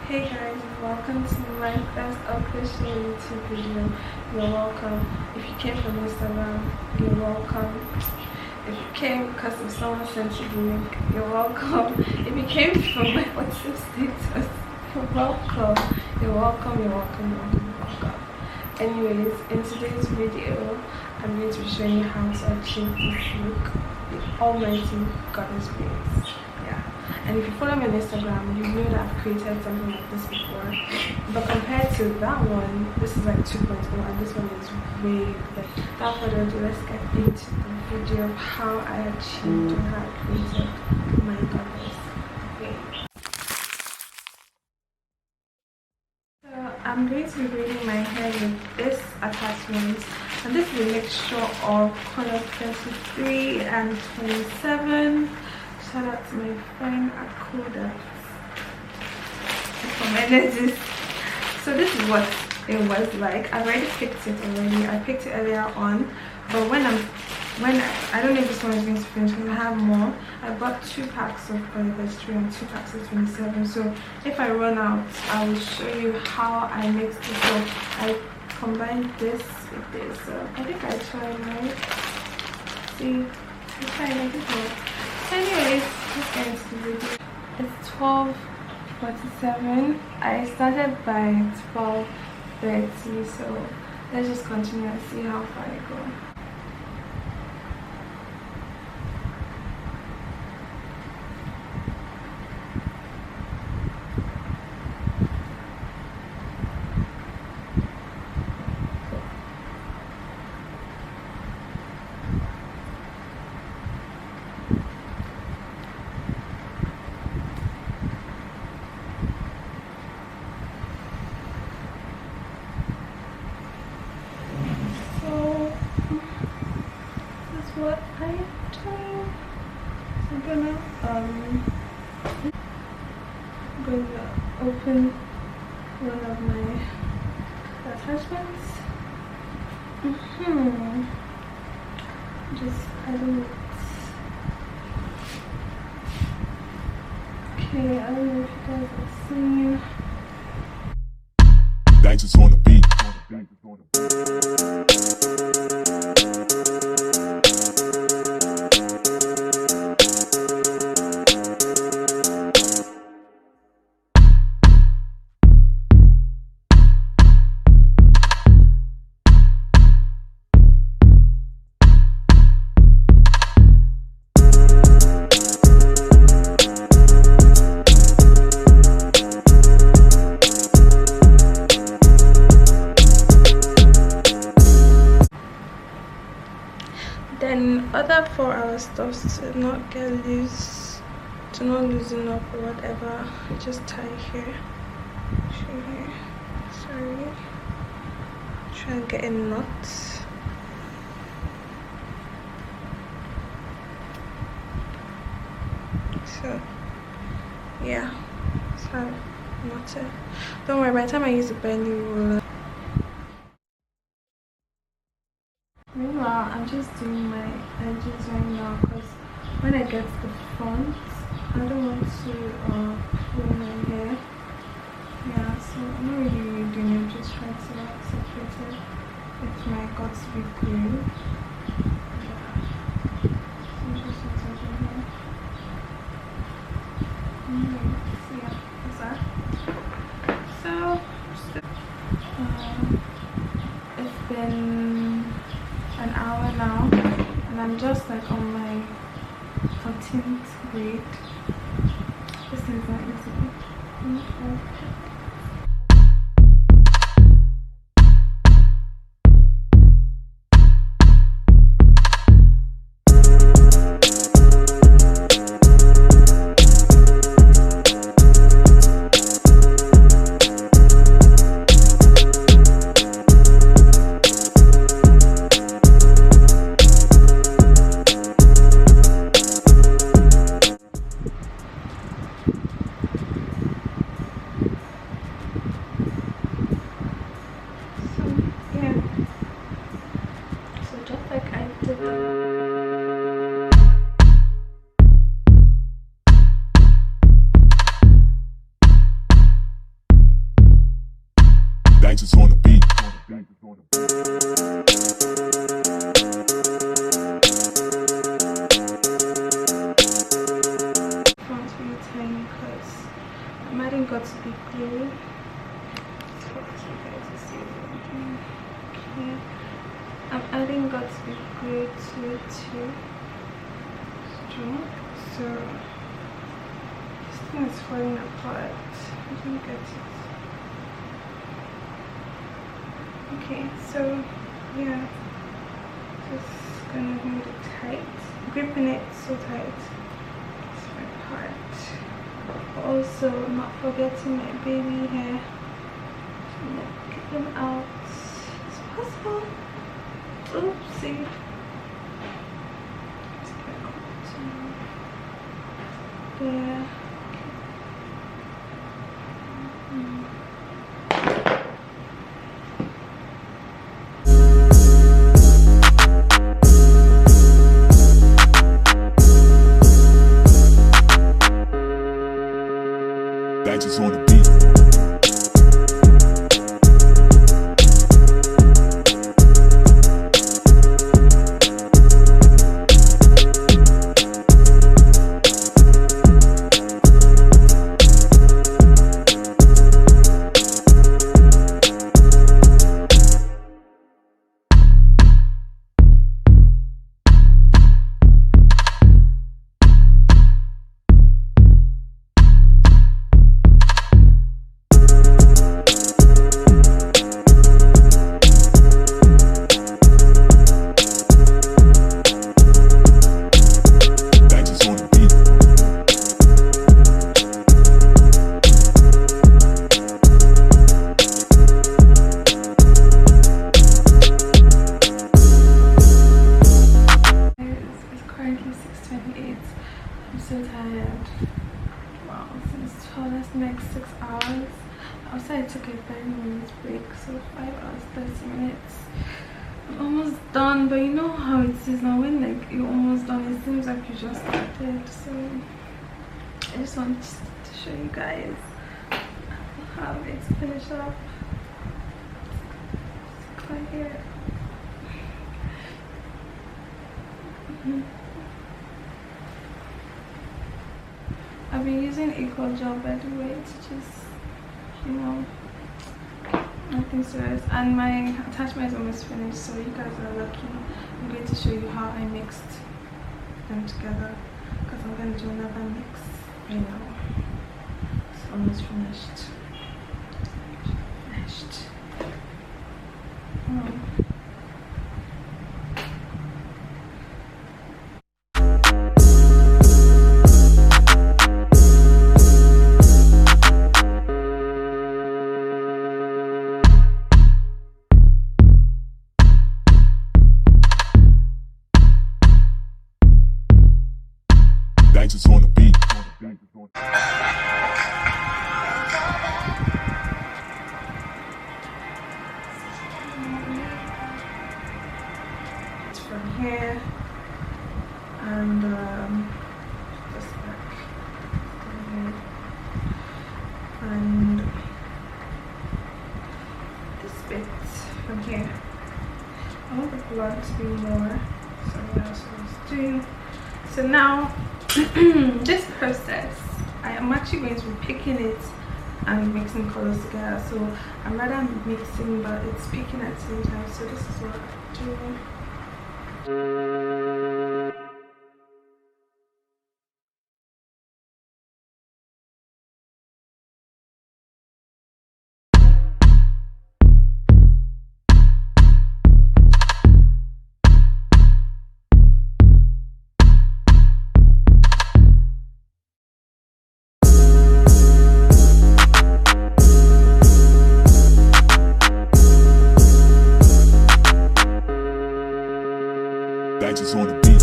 Hey guys, welcome to my first official YouTube video. You're welcome. If you came from Instagram, you're welcome. If you came because of someone sent you the link, you're welcome. If you came from my WhatsApp status, you're welcome. You're welcome, you're welcome, you're welcome, you're welcome. Anyways, in today's video, I'm going to be showing you how to achieve this look with almighty Goddess Braids. And if you follow me on Instagram, you know that I've created something like this before. But compared to that one, this is like 2.0 and this one is way better. Without further ado, let's get into the video of how I achieved and how I created my goddess braids. So I'm going to be braiding my hair with this attachment. And this is a mixture of color 33 and 27. Shout out to my friend Akoda from Energies. So this is what it was like. I've already picked it already. I picked it earlier on, but when I don't know if this one is going to finish because I have more. I bought 2 packs of polyester and 2 packs of 27. So if I run out, I will show you how I mix this up. I combined this with this. So I think I tried, right? See, I tried. I think it. Anyways, let's get into the video. It's 12:47. I started by 12:30, so let's just continue and see how far I go. What I'm doing, I'm gonna open one of my attachments. Just adding it. Okay, I don't know if you guys have seen. Dice is on the beat. Then other 4-hour stuffs to not get loose, to not loosen up or whatever, just tie here, sorry, try and get a knot. So yeah, so knot it. Don't worry, by the time I use the bendy roller. Meanwhile, I'm just doing my edges right now because when I get to the front, I don't want to pull my hair. Yeah, so I'm not really doing it, I'm just trying to separate it with my God's Big glue. Yeah. So I'm just using here. So yeah, that's that. So, it's been an hour now and I'm just like on my 14th braid. This is not easy. Braids is on the beat. Font really tiny because I'm adding got to be glue. So you guys will see it. Okay. I'm adding got to be glue to it too. So this thing is falling apart. I don't get it. Okay, so yeah, just gonna hold it tight, gripping it so tight. It's my part. Also, not forgetting my baby hair. Get them out as possible. Oopsie. There. Braids is on the beat. I'm so tired. Wow, since 12, that's next 6 hours. Outside I took a 30-minute break, so 5 hours, 30 minutes. I'm almost done, but you know how it is now when like you're almost done, it seems like you just started. So I just want to show you guys how it's finished up. It's right here. I've been using equal gel by the way to just, you know, nothing serious, and my attachment is almost finished, so you guys are lucky. I'm going to show you how I mixed them together because I'm going to do another mix right now. It's almost finished. Braids is on the beat. It's from here and this back and this bit from here. I want the blood to be more, so that's what I was doing. So now this process, I am actually going to be picking it and mixing colors together. So I'm rather mixing, but it's picking at the same time. So this is what I'm doing. Braids is on the beat.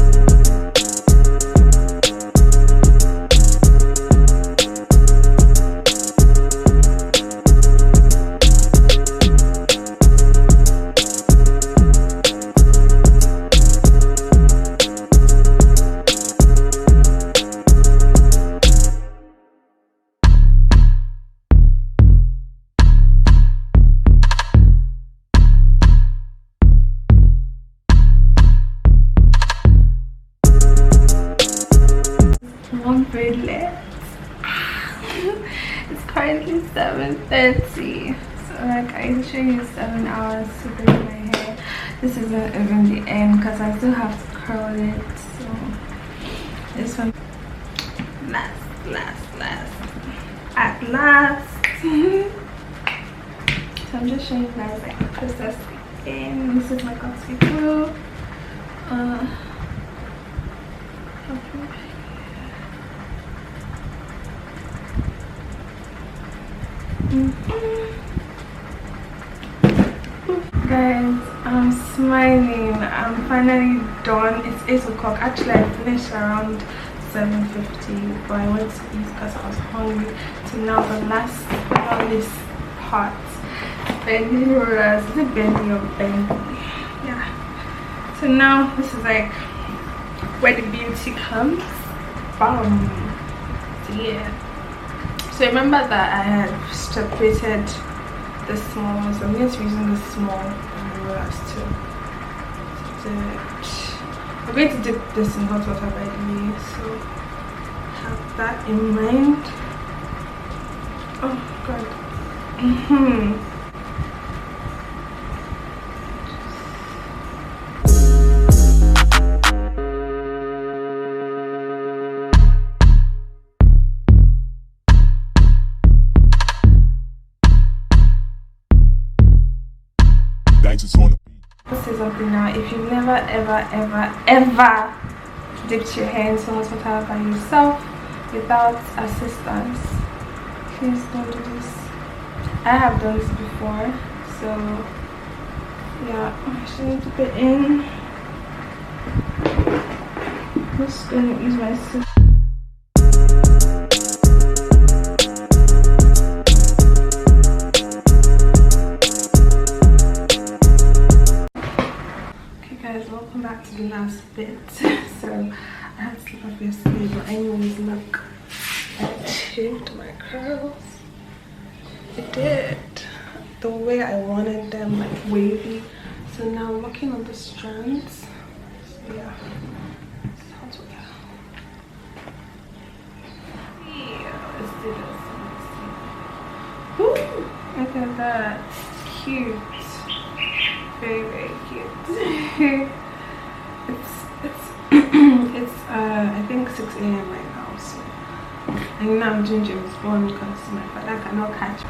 currently 7:30, so like I usually use 7 hours to braid my hair. This isn't even the end because I still have to curl it, so this one last at last. So I'm just showing you guys like the process again. This is my coffee glue. Guys, I'm smiling. I'm finally done. It's 8 o'clock. Actually, I finished around 7:50, but I went to eat because I was hungry. So now the last on this part, bendy rollers. Is it bendy or bendy? Yeah. So now this is like where the beauty comes from. So yeah. So remember that I had separated the small ones. So I'm going to be using the small rollers to do it. I'm going to dip this in hot water by the way, so have that in mind. Oh god. Dice is on the beat. I'll say something now. If you've never ever dipped your hair into hot water by yourself without assistance, please don't do this. I have done this before, so yeah, I should dip it in. I'm just gonna use my scissors. Welcome back to the last bit. So I had to sleep off yesterday, but anyways, look, I shaved my curls. It did the way I wanted them, like wavy. So now I'm working on the strands. So yeah, that's how to go. Yeah, let's do this. Woo! Look at that, cute. Very cute. it's I think 6 a.m. right now, so and now I'm doing James Bond because my father cannot catch me.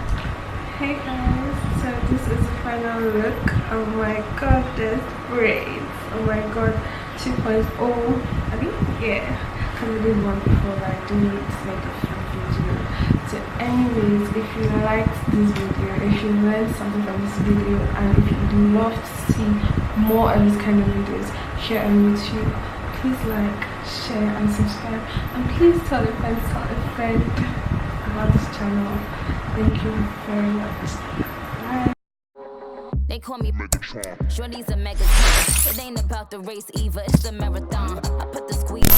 Hey guys, so this is the final look. Oh my god, there's braids. Oh my god, 2.0. I think yeah, because I did one before, but I do need to make a full video. So anyways, if you liked this video, if you learned something from this video, and if you'd love to see more of this kind of videos here on YouTube, please like, share and subscribe, and please tell a friend about this channel. Thank you very much. Bye. They call me Megatron. Shorty's a Megatron. It ain't about the race either, it's the marathon. I put the squeeze in.